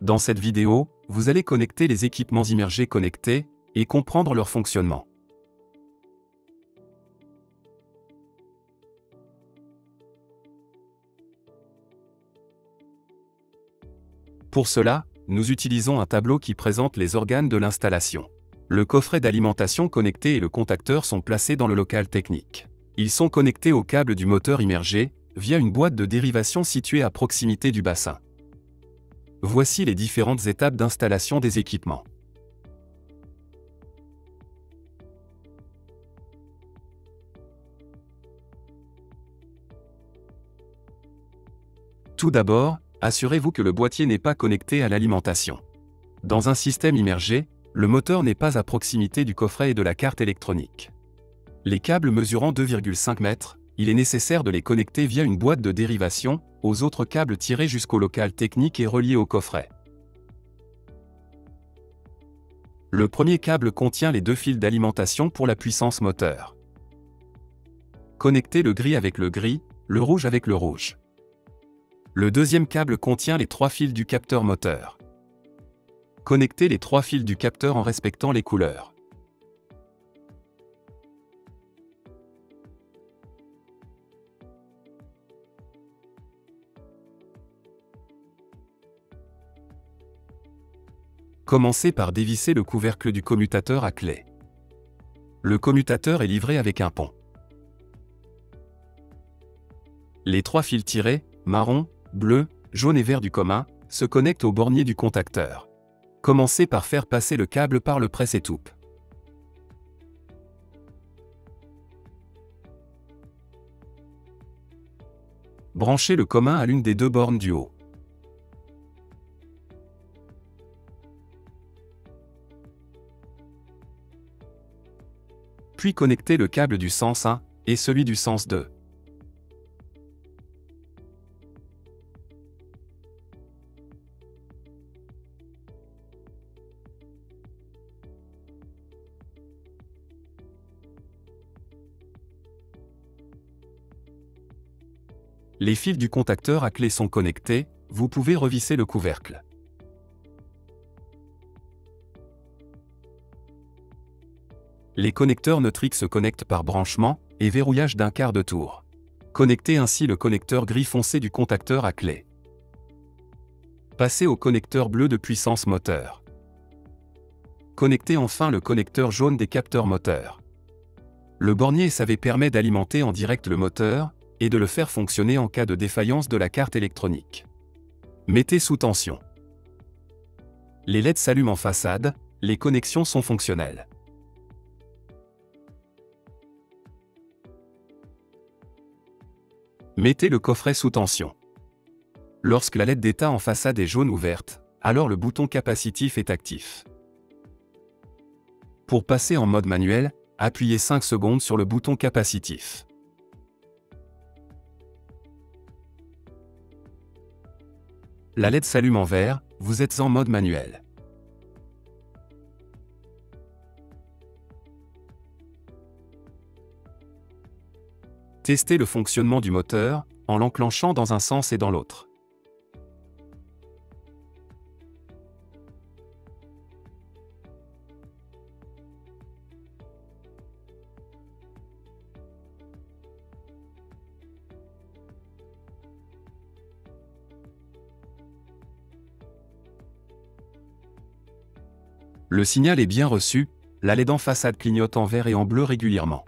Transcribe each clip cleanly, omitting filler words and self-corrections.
Dans cette vidéo, vous allez connecter les équipements immergés connectés et comprendre leur fonctionnement. Pour cela, nous utilisons un tableau qui présente les organes de l'installation. Le coffret d'alimentation connecté et le contacteur sont placés dans le local technique. Ils sont connectés au câble du moteur immergé, via une boîte de dérivation située à proximité du bassin. Voici les différentes étapes d'installation des équipements. Tout d'abord, assurez-vous que le boîtier n'est pas connecté à l'alimentation. Dans un système immergé, le moteur n'est pas à proximité du coffret et de la carte électronique. Les câbles mesurant 2,5 mètres, il est nécessaire de les connecter via une boîte de dérivation, aux autres câbles tirés jusqu'au local technique et reliés au coffret. Le premier câble contient les deux fils d'alimentation pour la puissance moteur. Connectez le gris avec le gris, le rouge avec le rouge. Le deuxième câble contient les trois fils du capteur moteur. Connectez les trois fils du capteur en respectant les couleurs. Commencez par dévisser le couvercle du commutateur à clé. Le commutateur est livré avec un pont. Les trois fils tirés, marron, bleu, jaune et vert du commun, se connectent au bornier du contacteur. Commencez par faire passer le câble par le presse-étoupe. Branchez le commun à l'une des deux bornes du haut. Puis connectez le câble du sens 1 et celui du sens 2. Les fils du contacteur à clé sont connectés, vous pouvez revisser le couvercle. Les connecteurs neutriques se connectent par branchement et verrouillage d'un quart de tour. Connectez ainsi le connecteur gris foncé du contacteur à clé. Passez au connecteur bleu de puissance moteur. Connectez enfin le connecteur jaune des capteurs moteurs. Le bornier SAV permet d'alimenter en direct le moteur et de le faire fonctionner en cas de défaillance de la carte électronique. Mettez sous tension. Les LED s'allument en façade, les connexions sont fonctionnelles. Mettez le coffret sous tension. Lorsque la LED d'état en façade est jaune ou verte, alors le bouton capacitif est actif. Pour passer en mode manuel, appuyez 5 secondes sur le bouton capacitif. La LED s'allume en vert, vous êtes en mode manuel. Testez le fonctionnement du moteur, en l'enclenchant dans un sens et dans l'autre. Le signal est bien reçu, la LED en façade clignote en vert et en bleu régulièrement.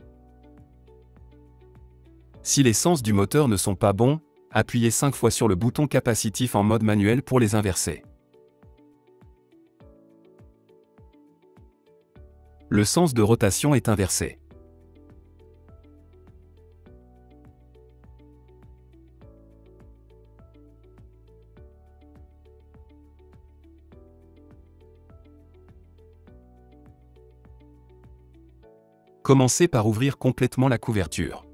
Si les sens du moteur ne sont pas bons, appuyez 5 fois sur le bouton capacitif en mode manuel pour les inverser. Le sens de rotation est inversé. Commencez par ouvrir complètement la couverture.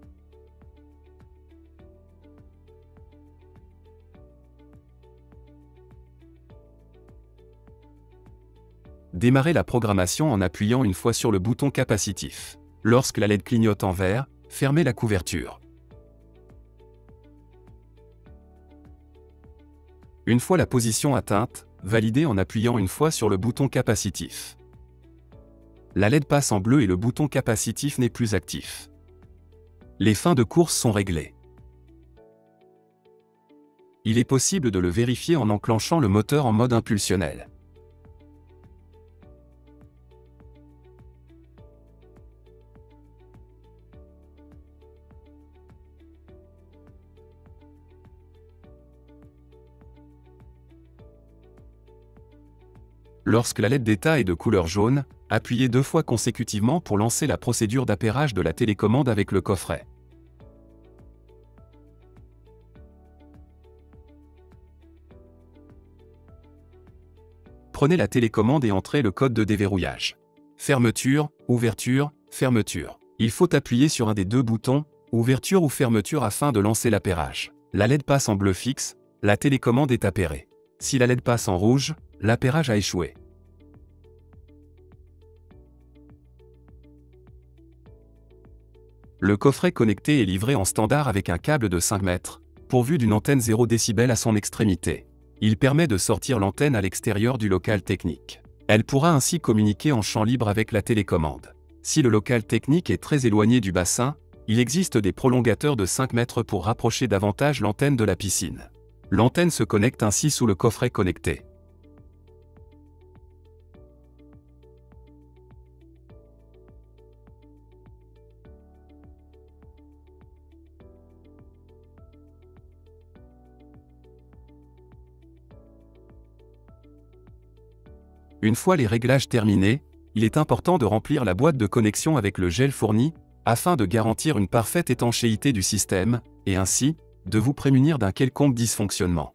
Démarrez la programmation en appuyant une fois sur le bouton capacitif. Lorsque la LED clignote en vert, fermez la couverture. Une fois la position atteinte, validez en appuyant une fois sur le bouton capacitif. La LED passe en bleu et le bouton capacitif n'est plus actif. Les fins de course sont réglées. Il est possible de le vérifier en enclenchant le moteur en mode impulsionnel. Lorsque la LED d'état est de couleur jaune, appuyez 2 fois consécutivement pour lancer la procédure d'appairage de la télécommande avec le coffret. Prenez la télécommande et entrez le code de déverrouillage. Fermeture, ouverture, fermeture. Il faut appuyer sur un des deux boutons, ouverture ou fermeture afin de lancer l'appairage. La LED passe en bleu fixe, la télécommande est appairée. Si la LED passe en rouge, l'appairage a échoué. Le coffret connecté est livré en standard avec un câble de 5 mètres, pourvu d'une antenne 0 décibel à son extrémité. Il permet de sortir l'antenne à l'extérieur du local technique. Elle pourra ainsi communiquer en champ libre avec la télécommande. Si le local technique est très éloigné du bassin, il existe des prolongateurs de 5 mètres pour rapprocher davantage l'antenne de la piscine. L'antenne se connecte ainsi sous le coffret connecté. Une fois les réglages terminés, il est important de remplir la boîte de connexion avec le gel fourni, afin de garantir une parfaite étanchéité du système, et ainsi, de vous prémunir d'un quelconque dysfonctionnement.